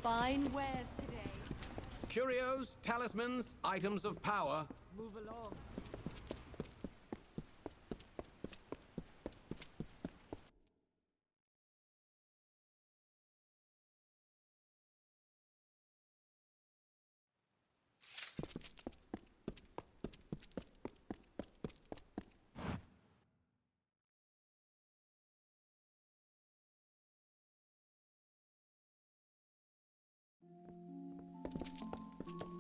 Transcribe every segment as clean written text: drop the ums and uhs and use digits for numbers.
fine wares today. Curios, talismans, items of power. Move along.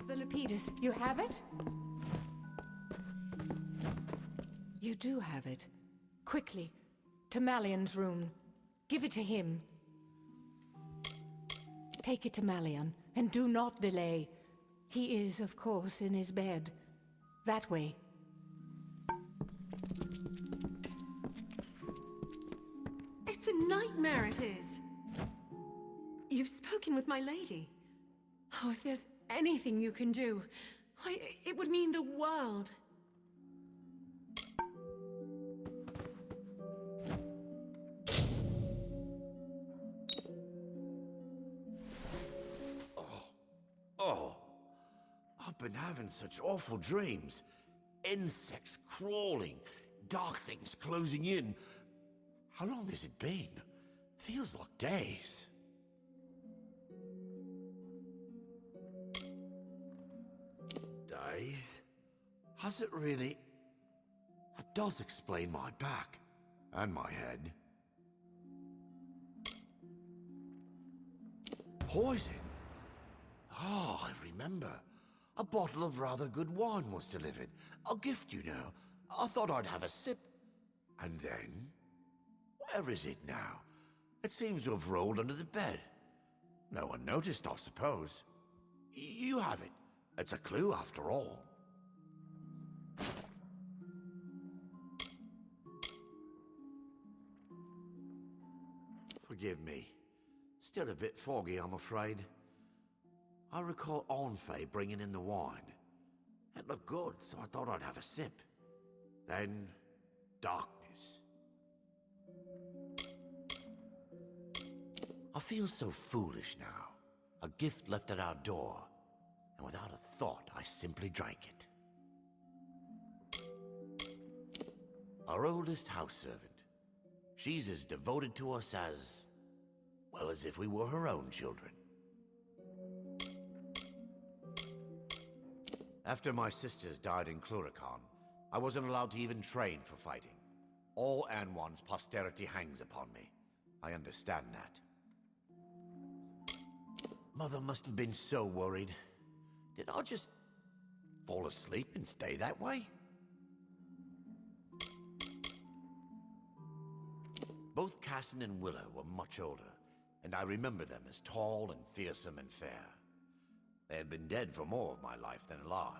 The Lapidus, you have it? You do have it. Quickly, to Malian's room. Give it to him. Take it to Malian, and do not delay. He is, of course, in his bed. That way. It's a nightmare, it is. You've spoken with my lady. Oh, if there's anything you can do, why, it would mean the world. Oh, I've been having such awful dreams. Insects crawling, dark things closing in. How long has it been? Feels like days. Days? Has it really? That does explain my back. And my head. Poison? Oh, I remember. A bottle of rather good wine was delivered. A gift, you know. I thought I'd have a sip. And then? Where is it now? It seems to have rolled under the bed. No one noticed, I suppose. You have it. It's a clue, after all. Forgive me. Still a bit foggy, I'm afraid. I recall Onfei bringing in the wine. It looked good, so I thought I'd have a sip. Then, darkness. I feel so foolish now. A gift left at our door, and without a thought, I simply drank it. Our oldest house servant. She's as devoted to us as, well, as if we were her own children. After my sisters died in Cluracan, I wasn't allowed to even train for fighting. All Anwan's posterity hangs upon me. I understand that. Mother must have been so worried. Did I just fall asleep and stay that way? Both Cassin and Willa were much older, and I remember them as tall and fearsome and fair. They had been dead for more of my life than alive.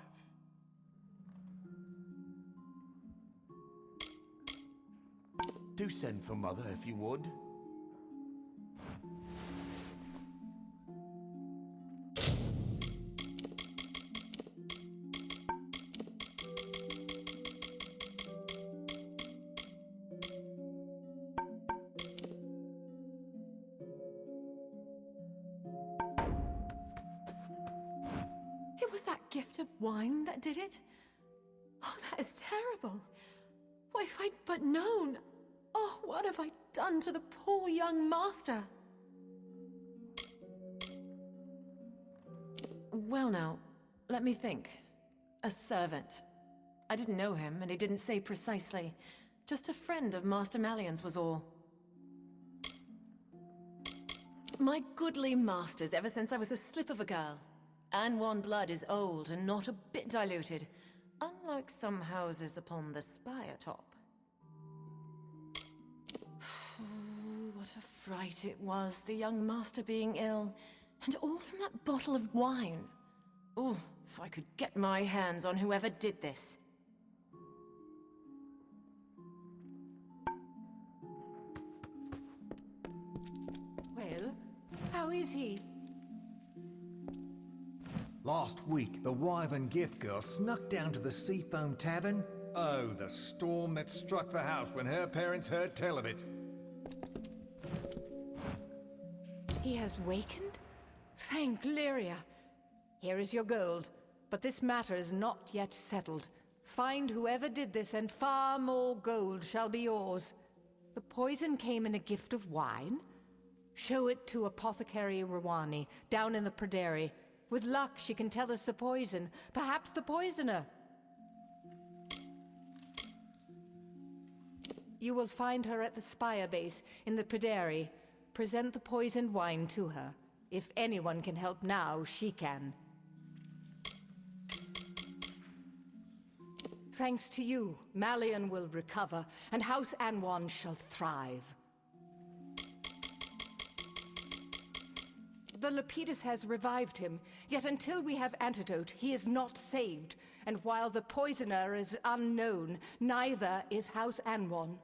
Do send for Mother if you would. It was that gift of wine that did it? Oh, that is terrible. Why, if I'd but known. Oh, what have I done to the poor young master? Well now, let me think. A servant. I didn't know him, and he didn't say precisely. Just a friend of Master Malian's was all. My goodly masters ever since I was a slip of a girl. Anwan blood is old and not a bit diluted, unlike some houses upon the spire top. What a fright it was, the young master being ill, and all from that bottle of wine. Oh, if I could get my hands on whoever did this. Well, how is he? Last week, the Wyvern gift girl snuck down to the Seafoam Tavern. Oh, the storm that struck the house when her parents heard tell of it. He has wakened? Thank Lyria. Here is your gold, but this matter is not yet settled. Find whoever did this, and far more gold shall be yours. The poison came in a gift of wine? Show it to Apothecary Rwani, down in the Pryderi. With luck, she can tell us the poison. Perhaps the poisoner. You will find her at the Spire base in the Pryderi. Present the poisoned wine to her. If anyone can help now, she can. Thanks to you, Malian will recover, and House Anwan shall thrive. The Lapidus has revived him, yet until we have antidote, he is not saved. And while the poisoner is unknown, neither is House Anwan.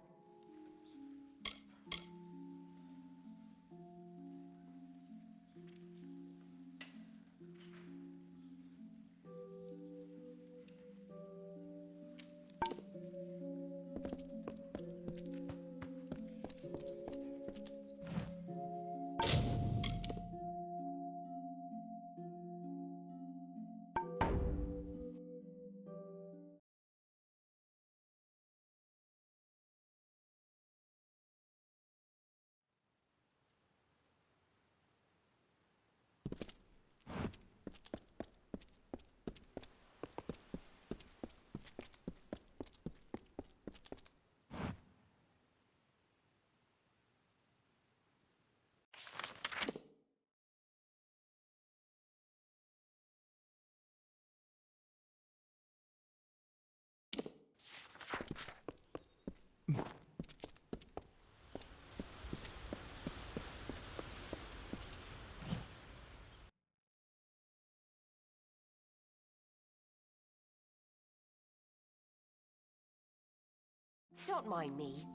Don't mind me.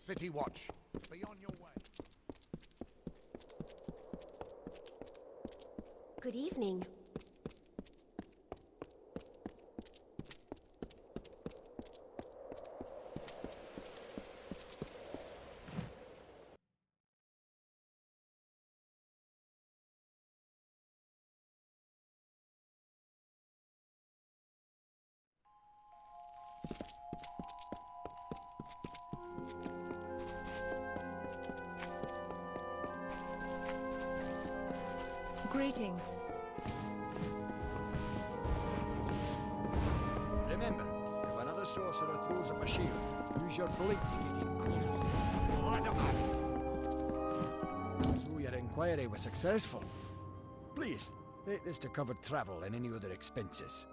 City Watch. Be on your way. Good evening. Greetings. Remember, if another sorcerer throws up a shield, use your blade to get him close. So your inquiry was successful. Please, take this to cover travel and any other expenses.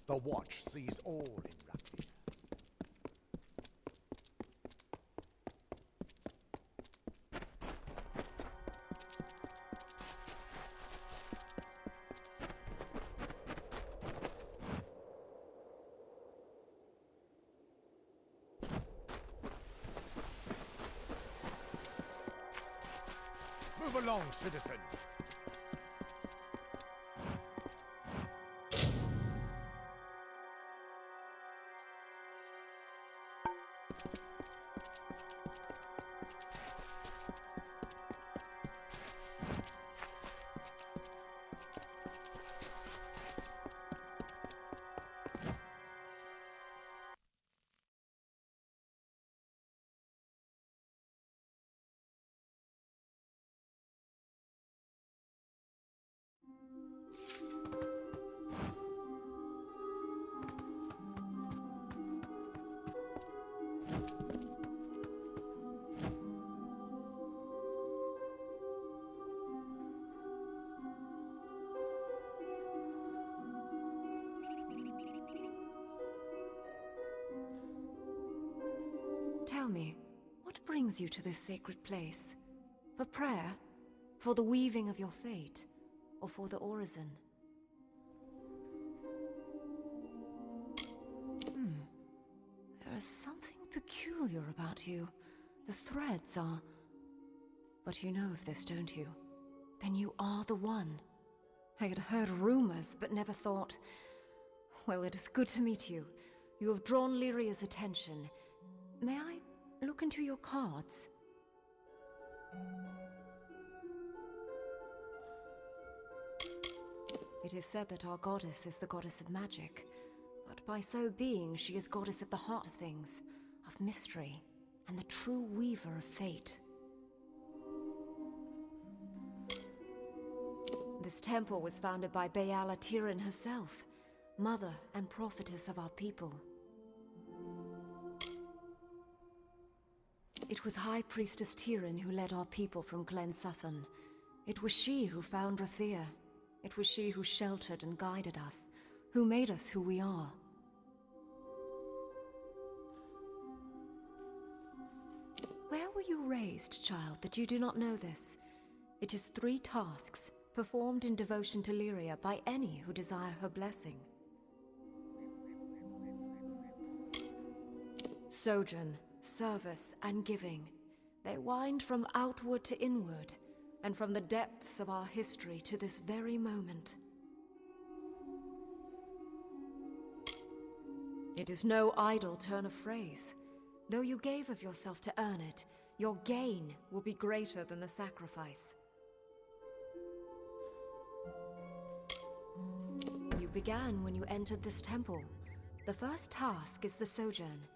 The Watch sees all in Raphia. Move along, citizen. Tell me, what brings you to this sacred place? For prayer? For the weaving of your fate? Or for the orison? There is something peculiar about you. The threads are... But you know of this, don't you? Then you are the one. I had heard rumors, but never thought... Well, it is good to meet you. You have drawn Lyria's attention. May I look into your cards? It is said that our goddess is the goddess of magic, but by so being, she is goddess of the heart of things, of mystery, and the true weaver of fate. This temple was founded by Bayala Tiran herself, mother and prophetess of our people. It was High Priestess Tiran who led our people from Glen Suthan. It was she who found Rathir. It was she who sheltered and guided us, who made us who we are. Where were you raised, child, that you do not know this? It is 3 tasks, performed in devotion to Lyria by any who desire her blessing. Sojourn, service, and giving. They wind from outward to inward, and from the depths of our history to this very moment. It is no idle turn of phrase. Though you gave of yourself to earn it, your gain will be greater than the sacrifice. You began when you entered this temple. The first task is the sojourn.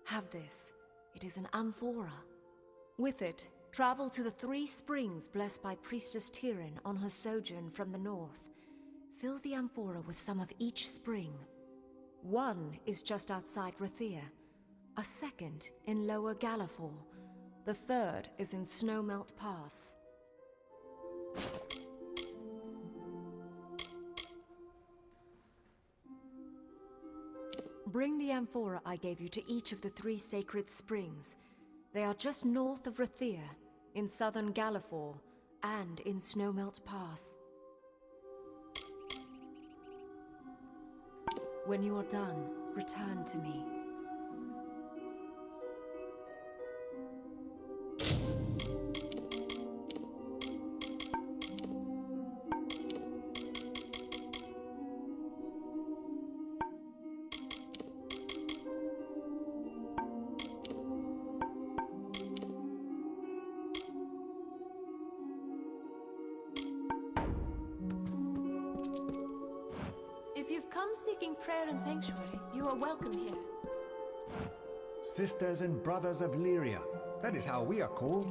Have this. It is an amphora. With it, travel to the 3 springs blessed by Priestess Tiran on her sojourn from the north. Fill the amphora with some of each spring. 1 is just outside Rathir, a 2nd in Lower Galafor, the 3rd is in Snowmelt Pass. Bring the amphora I gave you to each of the 3 sacred springs. They are just north of Rathir, in southern Galafor, and in Snowmelt Pass. When you are done, return to me. If you've come seeking prayer and sanctuary, you are welcome here. Sisters and brothers of Lyria. That is how we are called.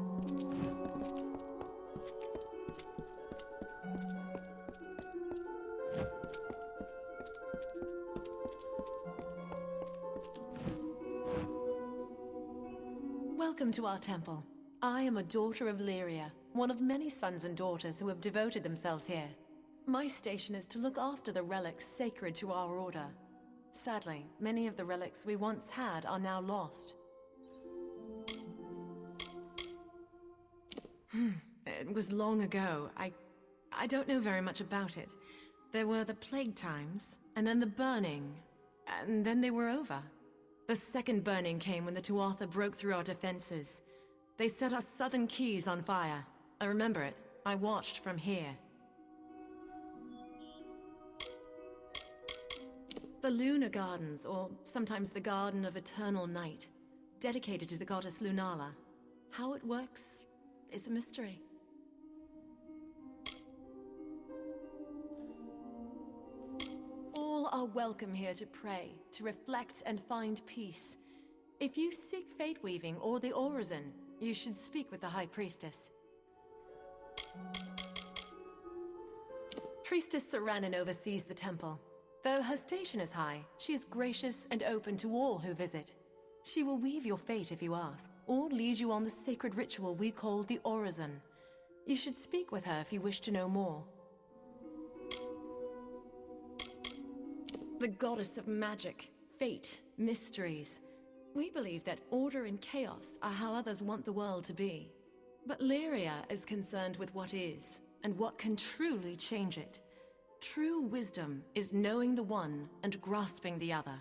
Welcome to our temple. I am a daughter of Lyria, one of many sons and daughters who have devoted themselves here. My station is to look after the relics sacred to our order. Sadly, many of the relics we once had are now lost. It was long ago. I don't know very much about it. There were the plague times, and then the burning, and then they were over. The second burning came when the Tuatha broke through our defenses. They set our southern keys on fire. I remember it. I watched from here. The Lunar Gardens, or sometimes the Garden of Eternal Night, dedicated to the goddess Lunala. How it works is a mystery. All are welcome here to pray, to reflect and find peace. If you seek fate weaving or the Orison, you should speak with the High Priestess. Priestess Saranin oversees the temple. Though her station is high, she is gracious and open to all who visit. She will weave your fate if you ask, or lead you on the sacred ritual we call the Orison. You should speak with her if you wish to know more. The goddess of magic, fate, mysteries. We believe that order and chaos are how others want the world to be. But Lyria is concerned with what is, and what can truly change it. True wisdom is knowing the one and grasping the other.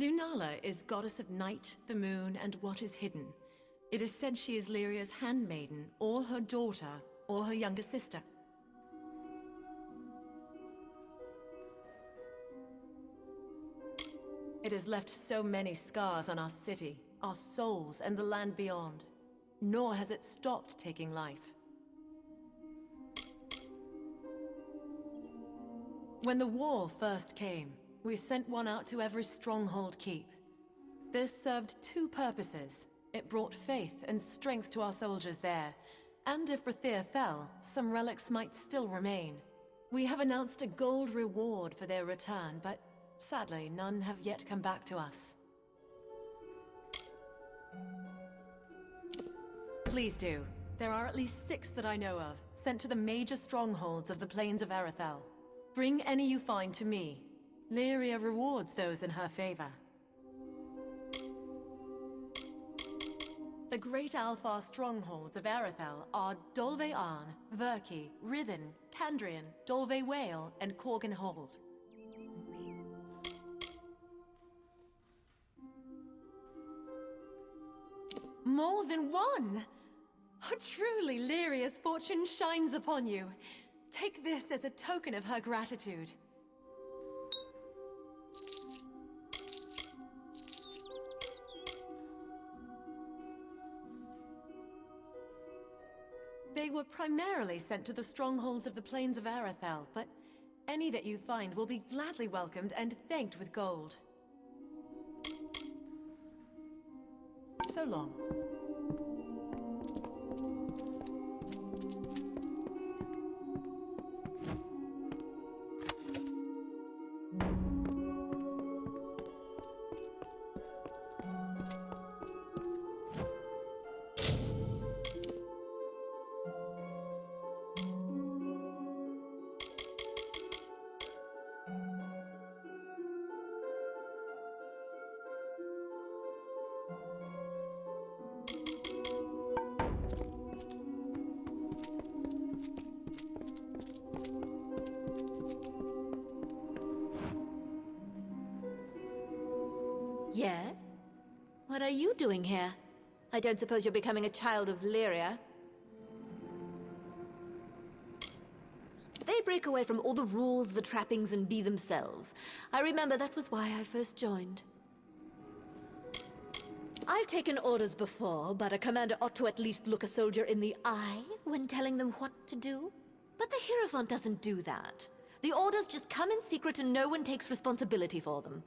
Lunala is goddess of night, the moon, and what is hidden. It is said she is Lyria's handmaiden, or her daughter, or her younger sister. It has left so many scars on our city, our souls, and the land beyond. Nor has it stopped taking life. When the war first came, we sent one out to every stronghold keep. This served two purposes. It brought faith and strength to our soldiers there, and if Rathir fell, some relics might still remain. We have announced a gold reward for their return, but sadly, none have yet come back to us. Please do. There are at least 6 that I know of, sent to the major strongholds of the plains of Arethel. Bring any you find to me. Lyria rewards those in her favor. The great Alfar strongholds of Arethel are Dolve Arn, Verki, Rithen, Candrian, Dolve Whale, and Corgan Hold. More than one! Oh, truly, Lyria's fortune shines upon you. Take this as a token of her gratitude. They were primarily sent to the strongholds of the plains of Arethel, but any that you find will be gladly welcomed and thanked with gold. So long. Yeah? What are you doing here? I don't suppose you're becoming a child of Lyria. They break away from all the rules, the trappings, and be themselves. I remember that was why I first joined. I've taken orders before, but a commander ought to at least look a soldier in the eye when telling them what to do. But the Hierophant doesn't do that. The orders just come in secret and no one takes responsibility for them.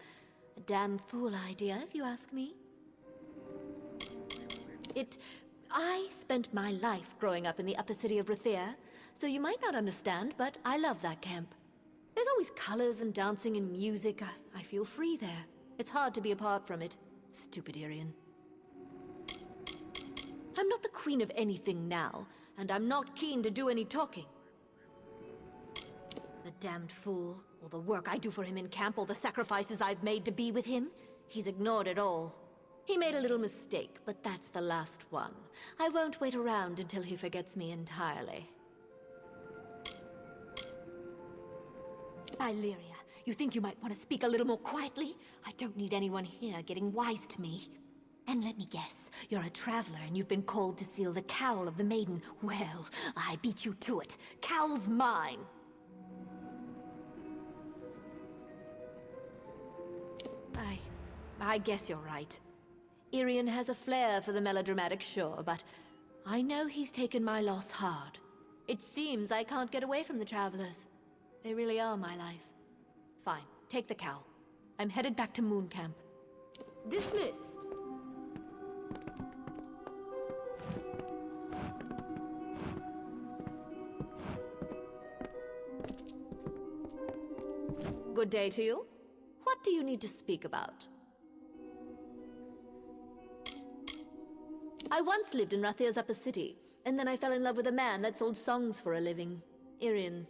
A damn fool idea, if you ask me. I spent my life growing up in the upper city of Rathir, so you might not understand, but I love that camp. There's always colors and dancing and music. I feel free there. It's hard to be apart from it. Stupid Irian. I'm not the queen of anything now, and I'm not keen to do any talking. The damned fool. All the work I do for him in camp, all the sacrifices I've made to be with him, he's ignored it all. He made a little mistake, but that's the last one. I won't wait around until he forgets me entirely. By Lyria, You think you might want to speak a little more quietly? I don't need anyone here getting wise to me. And let me guess, you're a traveler and you've been called to seal the cowl of the maiden. Well, I beat you to it. Cowl's mine. I guess you're right. Irian has a flair for the melodramatic, sure, but I know he's taken my loss hard. It seems I can't get away from the travelers. They really are my life. Fine, take the cowl. I'm headed back to Moon Camp. Dismissed. Good day to you. What do you need to speak about? I once lived in Rathir's upper city, and then I fell in love with a man that sold songs for a living, Irian.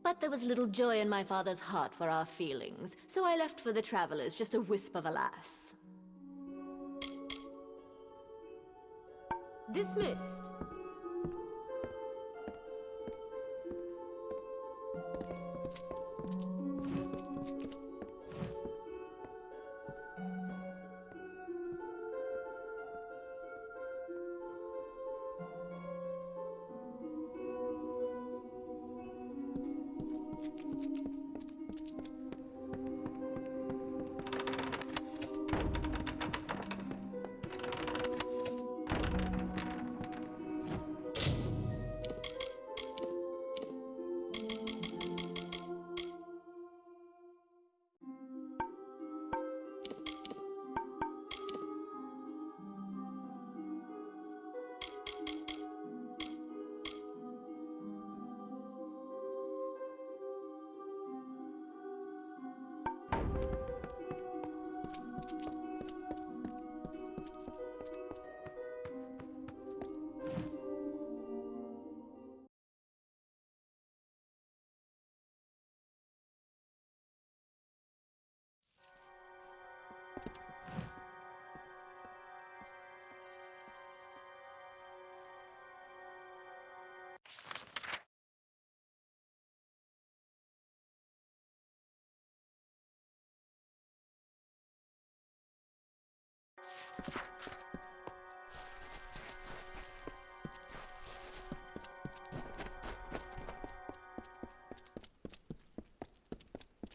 But there was little joy in my father's heart for our feelings, so I left for the travelers, just a wisp of a lass. Dismissed.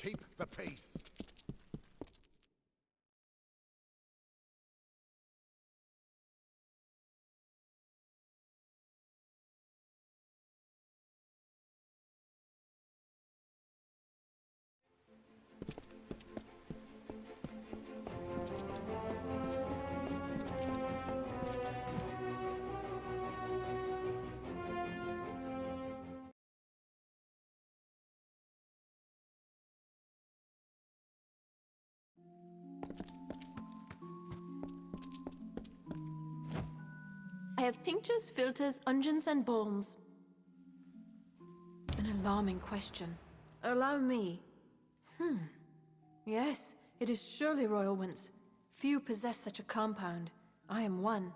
Keep the peace. I have tinctures, filters, unguents, and balms. An alarming question. Allow me. Yes, it is surely royal winds. Few possess such a compound. I am one.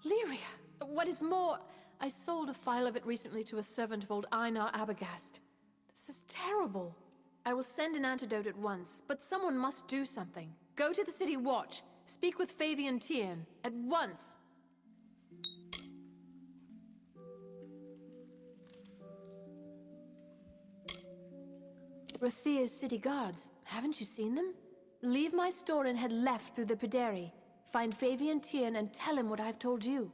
Lyria! What is more, I sold a phial of it recently to a servant of old Einar Abagast. This is terrible. I will send an antidote at once, but someone must do something. Go to the city watch. Speak with Fabian Tien. At once! Rathir's city guards. Haven't you seen them? Leave my store and head left through the Pederi. Find Fabian Tien and tell him what I've told you.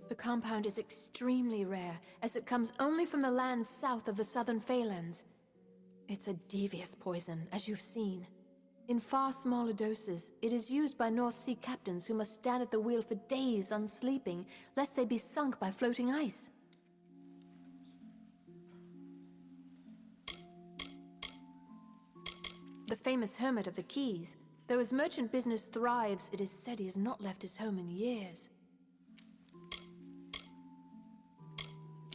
The compound is extremely rare, as it comes only from the lands south of the southern Phalanx. It's a devious poison, as you've seen. In far smaller doses, it is used by North Sea captains who must stand at the wheel for days unsleeping, lest they be sunk by floating ice. The famous hermit of the Keys. Though his merchant business thrives, it is said he has not left his home in years.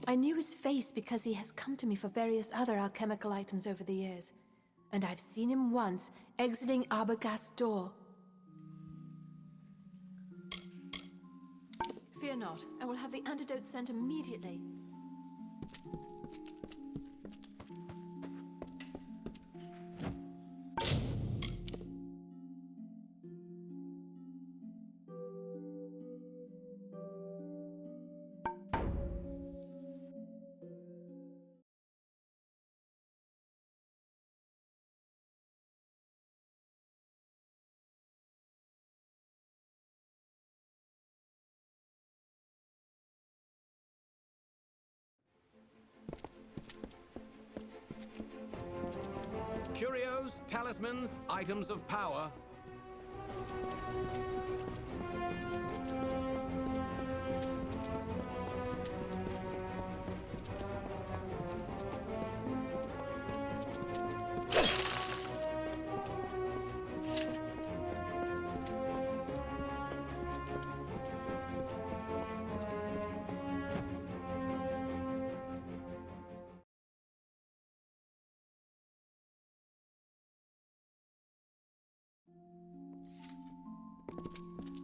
I knew his face because he has come to me for various other alchemical items over the years. And I've seen him once, exiting Arbogast's door. Fear not, I will have the antidote sent immediately. Curios, talismans, items of power.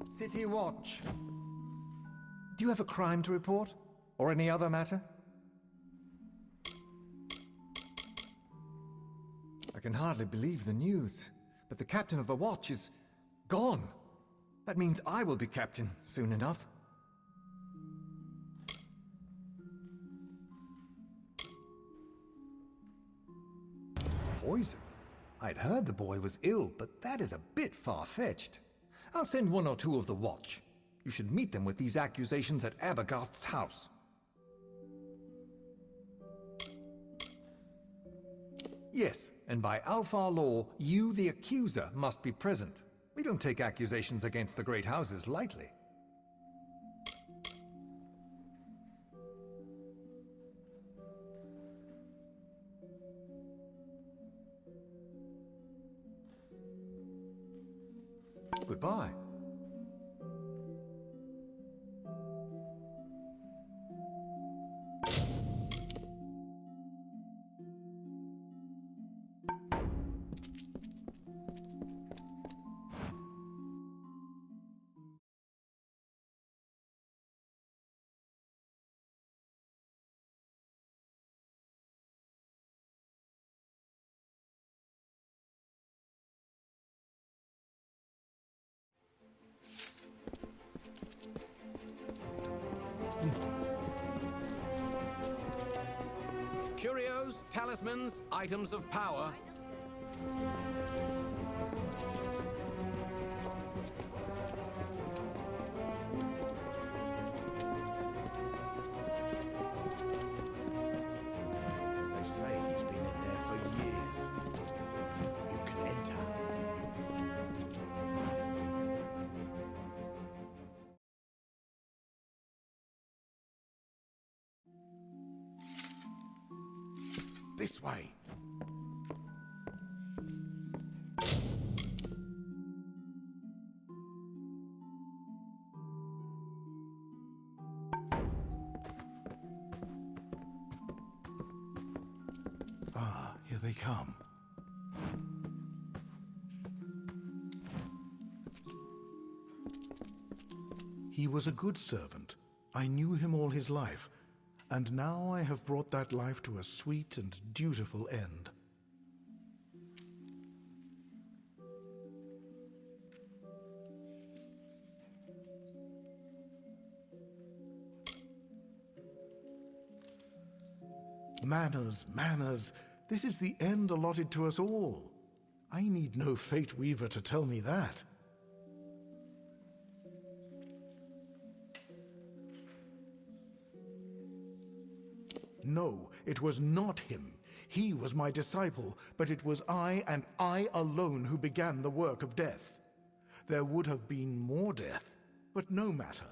City Watch. Do you have a crime to report? Or any other matter? I can hardly believe the news, but the captain of the watch is gone. That means I will be captain soon enough. Poison? I'd heard the boy was ill, but that is a bit far-fetched. I'll send one or two of the watch. You should meet them with these accusations at Abergast's house. Yes, and by Alfar law, you, the accuser, must be present. We don't take accusations against the great houses lightly. Goodbye. Curios, talismans, items of power. They say he's been in there for years. You can enter. This way. Ah, here they come. He was a good servant. I knew him all his life. And now I have brought that life to a sweet and dutiful end. Manners, manners. This is the end allotted to us all. I need no fate weaver to tell me that. No, it was not him. He was my disciple, but it was I and I alone who began the work of death. There would have been more death, but no matter.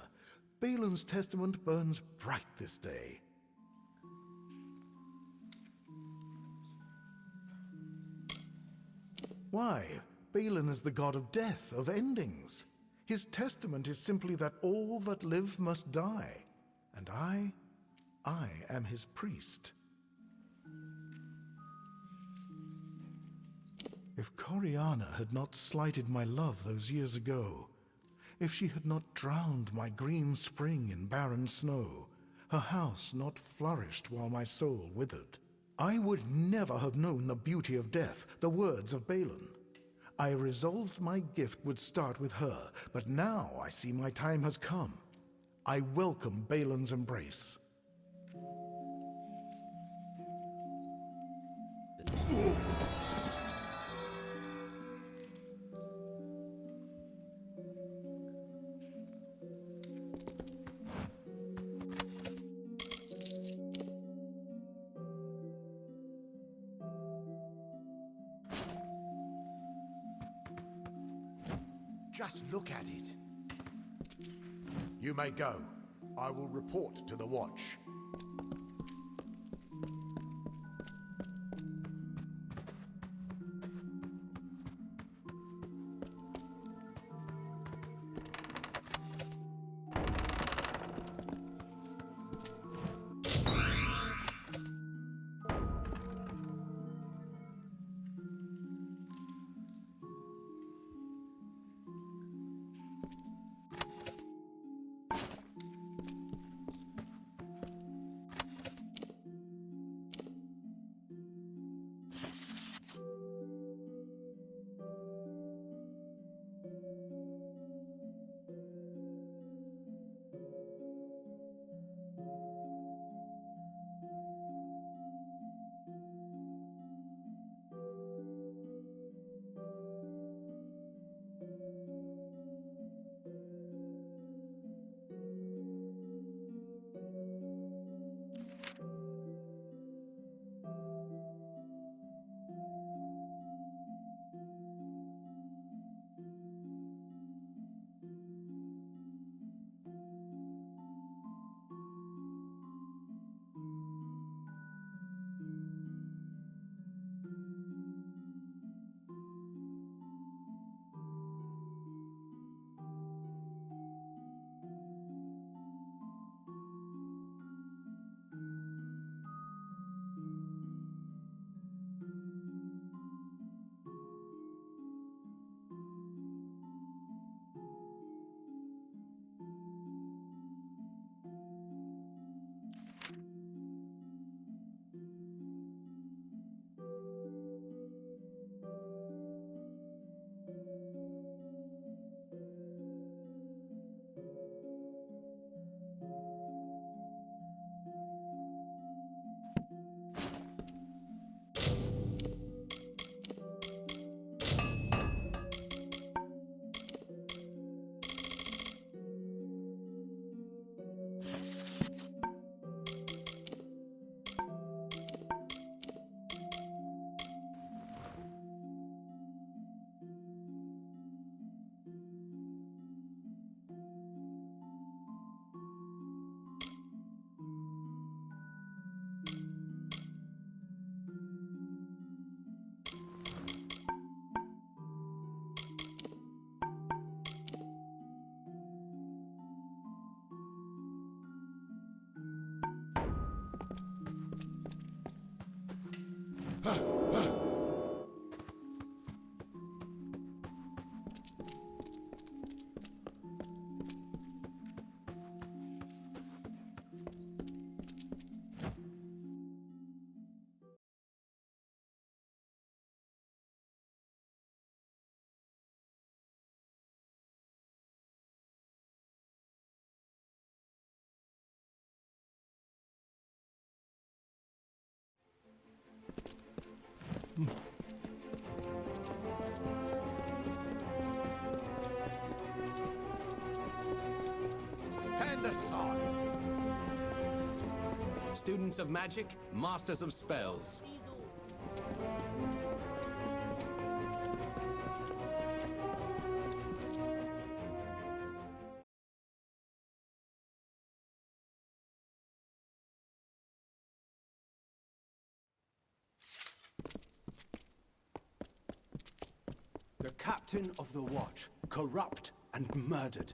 Balin's testament burns bright this day. Why? Balin is the god of death, of endings. His testament is simply that all that live must die. And I am his priest. If Coriana had not slighted my love those years ago, if she had not drowned my green spring in barren snow, her house not flourished while my soul withered, I would never have known the beauty of death, the words of Balin. I resolved my gift would start with her, but now I see my time has come. I welcome Balin's embrace. Just look at it. You may go. I will report to the Watch. Stand aside. Students of magic, masters of spells. The captain of the Watch, corrupt and murdered.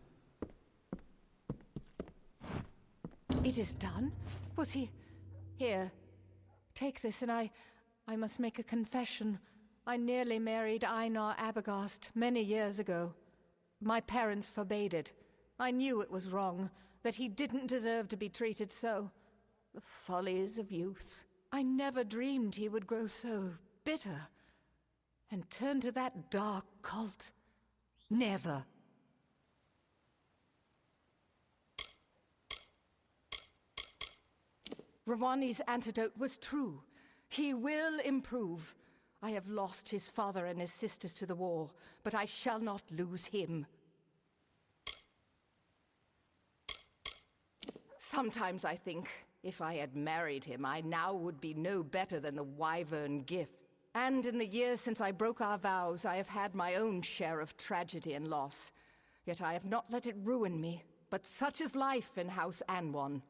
It is done? Was he... Here, take this, and I must make a confession. I nearly married Einar Abegast many years ago. My parents forbade it. I knew it was wrong, that he didn't deserve to be treated so. The follies of youth. I never dreamed he would grow so bitter and turn to that dark cult. Never. Rawani's antidote was true. He will improve. I have lost his father and his sisters to the war, but I shall not lose him. Sometimes I think, if I had married him, I now would be no better than the wyvern gift. And in the years since I broke our vows, I have had my own share of tragedy and loss. Yet I have not let it ruin me, but such is life in House Anwan.